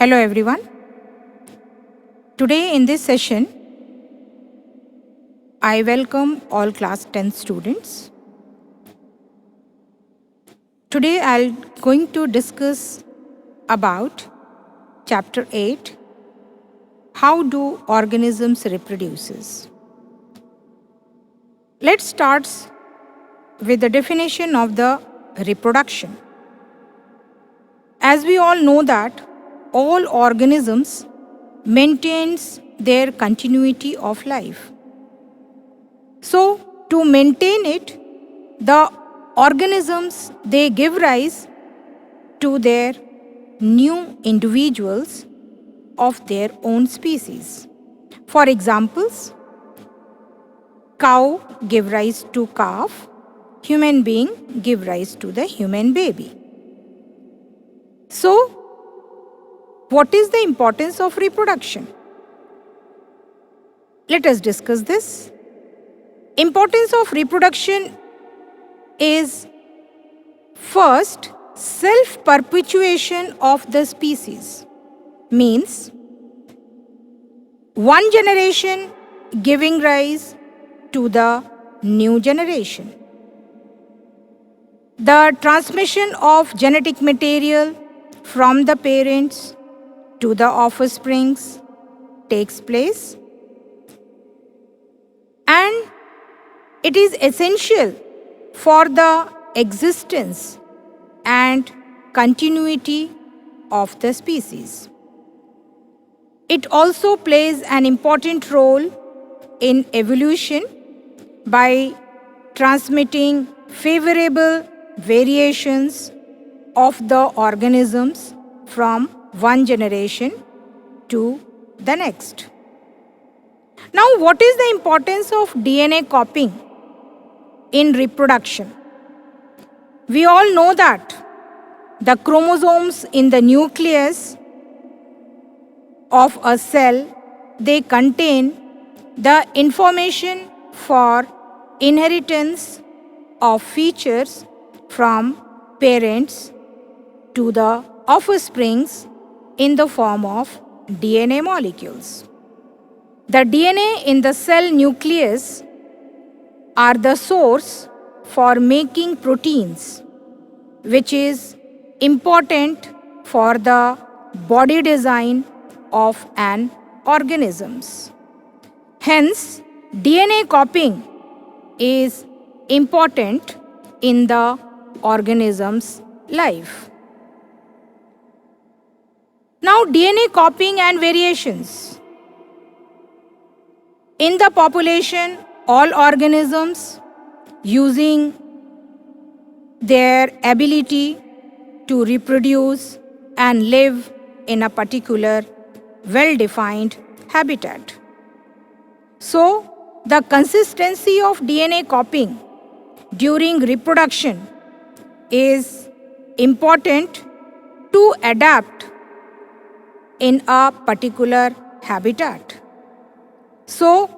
Hello everyone. Today in this session, I welcome all class 10 students. Today I'm going to discuss about chapter 8, how do organisms reproduces. Let's start with the definition of the reproduction. As we all know that all organisms maintains their continuity of life. So to maintain it, the organisms they give rise to their new individuals of their own species. For examples, cow give rise to calf, human being give rise to the human baby. So what is the importance of reproduction? Let us discuss this. Importance of reproduction is first self-perpetuation of the species. Means one generation giving rise to the new generation. The transmission of genetic material from the parents to the offsprings takes place, and it is essential for the existence and continuity of the species. It also plays an important role in evolution by transmitting favorable variations of the organisms from one generation to the next. Now, what is the importance of DNA copying in reproduction? We all know that the chromosomes in the nucleus of a cell, they contain the information for inheritance of features from parents to the offsprings in the form of DNA molecules. The DNA in the cell nucleus are the source for making proteins, which is important for the body design of an organisms. Hence, DNA copying is important in the organism's life. Now, DNA copying and variations. In the population, all organisms using their ability to reproduce and live in a particular well-defined habitat. So, the consistency of DNA copying during reproduction is important to adapt in a particular habitat. So,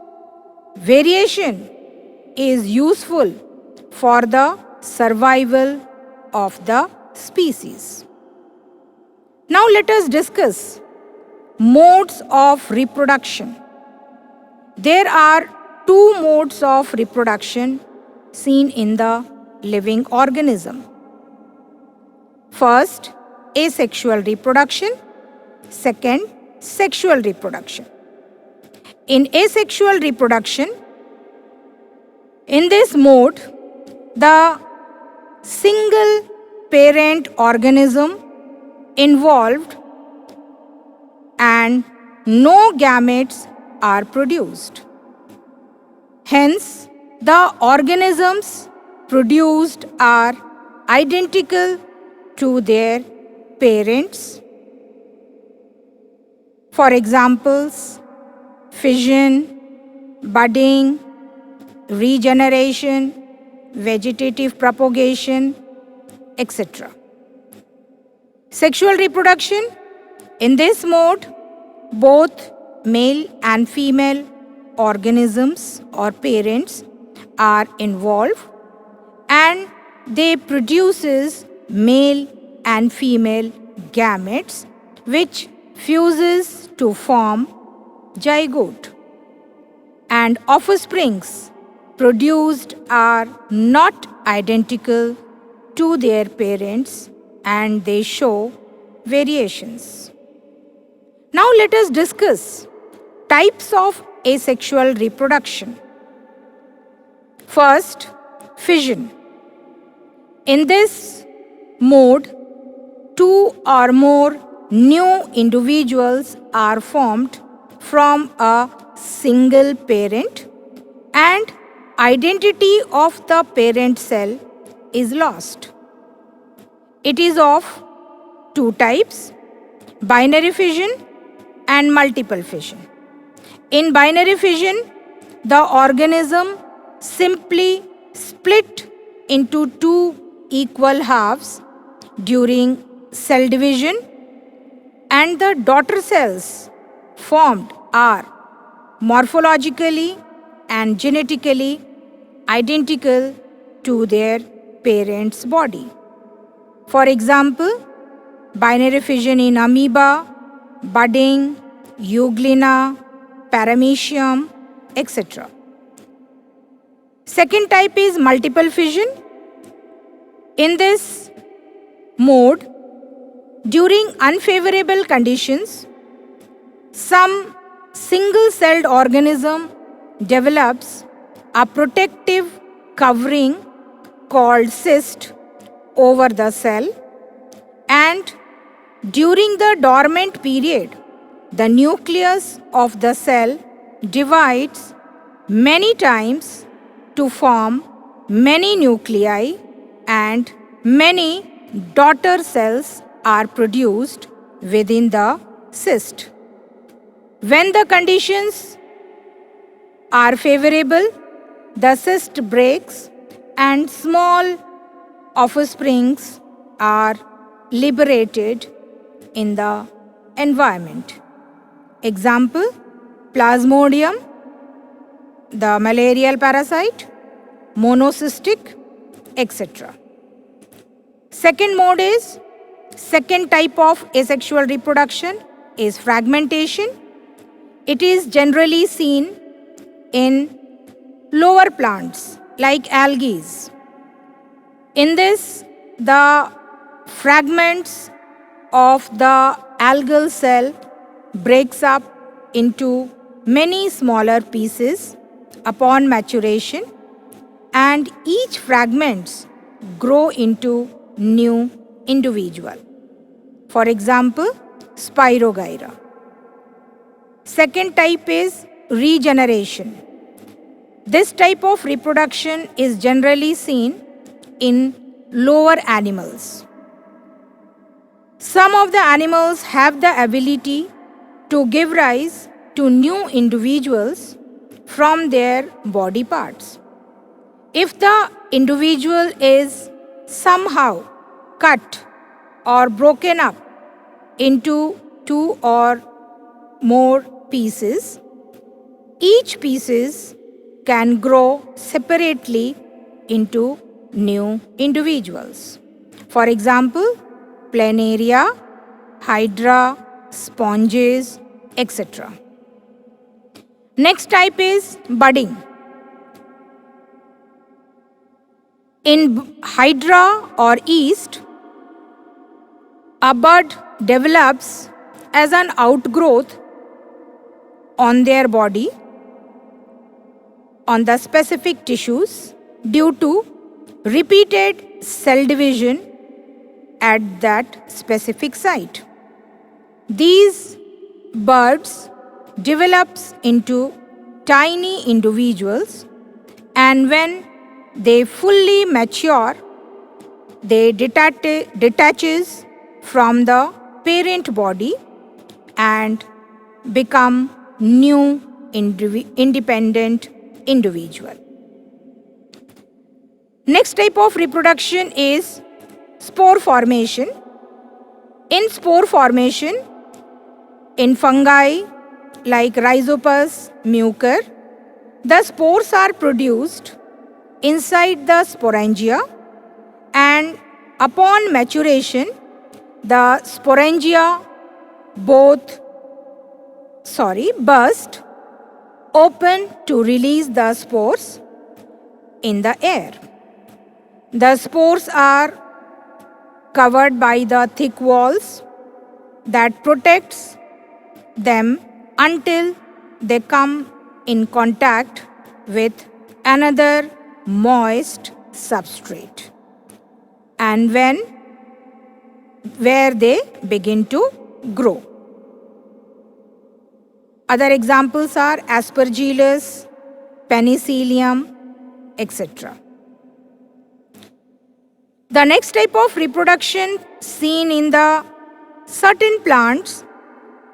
variation is useful for the survival of the species. Now, let us discuss modes of reproduction. There are two modes of reproduction seen in the living organism. First, asexual reproduction. Second, sexual reproduction. In asexual reproduction, in this mode, the single parent organism involved and no gametes are produced. Hence, the organisms produced are identical to their parents. For examples, fission, budding, regeneration, vegetative propagation, etc. Sexual reproduction. In this mode, both male and female organisms or parents are involved and they produces male and female gametes which fuses to form zygote, and offsprings produced are not identical to their parents and they show variations. Now let us discuss types of asexual reproduction. First, fission. In this mode, two or more new individuals are formed from a single parent and identity of the parent cell is lost. It is of two types, binary fission and multiple fission. In binary fission, the organism simply split into two equal halves during cell division, and the daughter cells formed are morphologically and genetically identical to their parent's body. For example, binary fission in amoeba, budding, euglena, paramecium, etc. Second type is multiple fission. In this mode, during unfavorable conditions, some single-celled organism develops a protective covering called cyst over the cell, and during the dormant period, the nucleus of the cell divides many times to form many nuclei, and many daughter cells are produced within the cyst. When the conditions are favorable, the cyst breaks and small offsprings are liberated in the environment. Example, Plasmodium, the malarial parasite, monocystic, etc. Second type of asexual reproduction is fragmentation. It is generally seen in lower plants like algae. In this, the fragments of the algal cell breaks up into many smaller pieces upon maturation, and each fragments grow into new individual. For example, Spirogyra. Second type is regeneration. This type of reproduction is generally seen in lower animals. Some of the animals have the ability to give rise to new individuals from their body parts. If the individual is somehow cut or broken up into two or more pieces, each pieces can grow separately into new individuals. For example, planaria, hydra, sponges, etc. Next type is budding. In hydra or yeast, a bud develops as an outgrowth on their body, on the specific tissues, due to repeated cell division at that specific site. These buds develops into tiny individuals, and when they fully mature, they detaches from the parent body and become new independent individual. Next type of reproduction is spore formation. In spore formation, in fungi like Rhizopus mucor, the spores are produced inside the sporangia, and upon maturation, the sporangia burst open to release the spores in the air. The spores are covered by the thick walls that protects them until they come in contact with another moist substrate, and where they begin to grow. Other examples are Aspergillus, Penicillium, etc. The next type of reproduction seen in the certain plants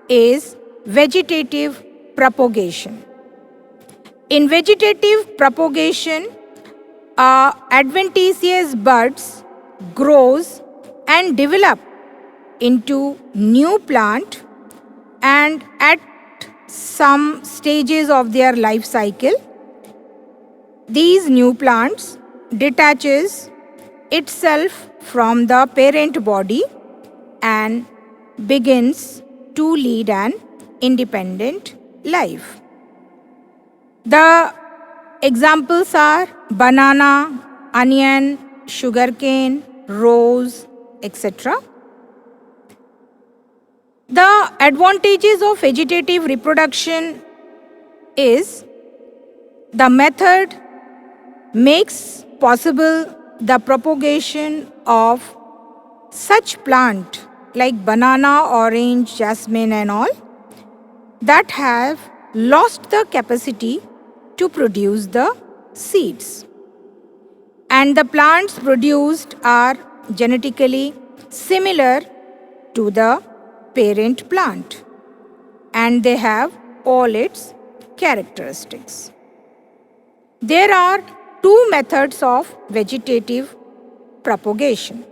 is vegetative propagation. In vegetative propagation, adventitious buds grows and develop into new plant, and at some stages of their life cycle, these new plants detaches itself from the parent body and begins to lead an independent life. The examples are banana, onion, sugarcane, rose, etc. The advantages of vegetative reproduction is the method makes possible the propagation of such plant like banana, orange, jasmine and all that have lost the capacity to produce the seeds. And the plants produced are genetically similar to the parent plant, and they have all its characteristics. There are two methods of vegetative propagation: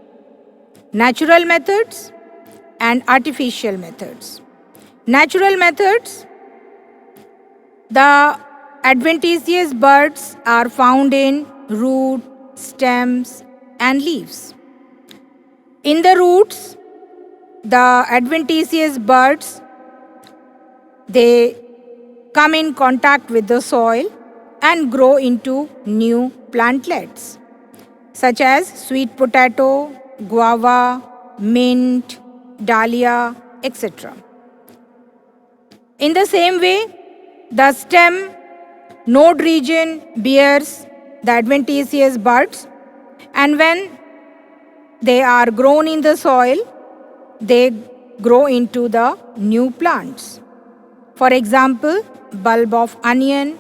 natural methods and artificial methods. Natural methods, the adventitious buds are found in root, stems, and leaves. In the roots, the adventitious buds, they come in contact with the soil and grow into new plantlets, such as sweet potato, guava, mint, dahlia, etc. In the same way, the stem node region bears the adventitious buds, and when they are grown in the soil, they grow into the new plants. For example, bulb of onion,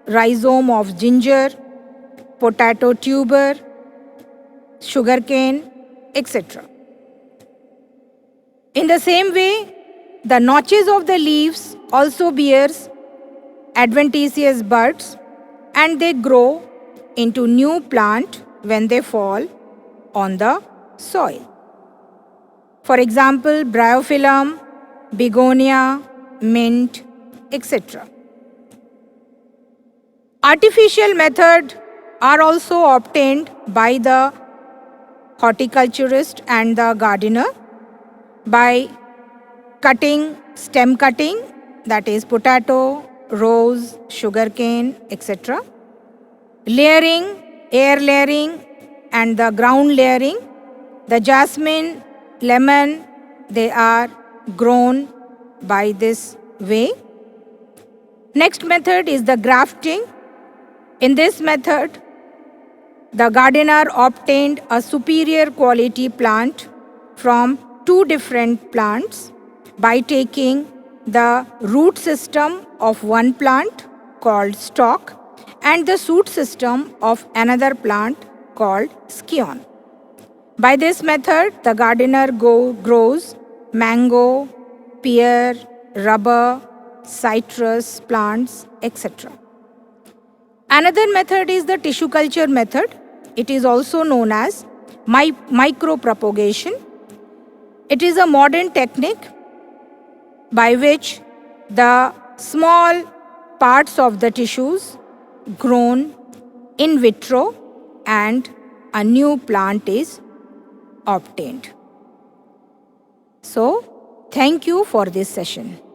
rhizome of ginger, potato tuber, sugarcane, etc. In the same way, the notches of the leaves also bears adventitious buds, and they grow into new plant when they fall on the soil. For example, bryophyllum, begonia, mint, etc. Artificial methods are also obtained by the horticulturist and the gardener by stem cutting, that is potato, rose, sugarcane, etc. Layering, air layering and the ground layering. The jasmine, lemon, they are grown by this way. Next method is the grafting. In this method, the gardener obtained a superior quality plant from two different plants by taking the root system of one plant called stalk and the shoot system of another plant called scion. By this method, the gardener grows mango, pear, rubber, citrus plants, etc. Another method is the tissue culture method. It is also known as micropropagation. It is a modern technique by which the small parts of the tissues grown in vitro and a new plant is obtained. So, Thank you for this session.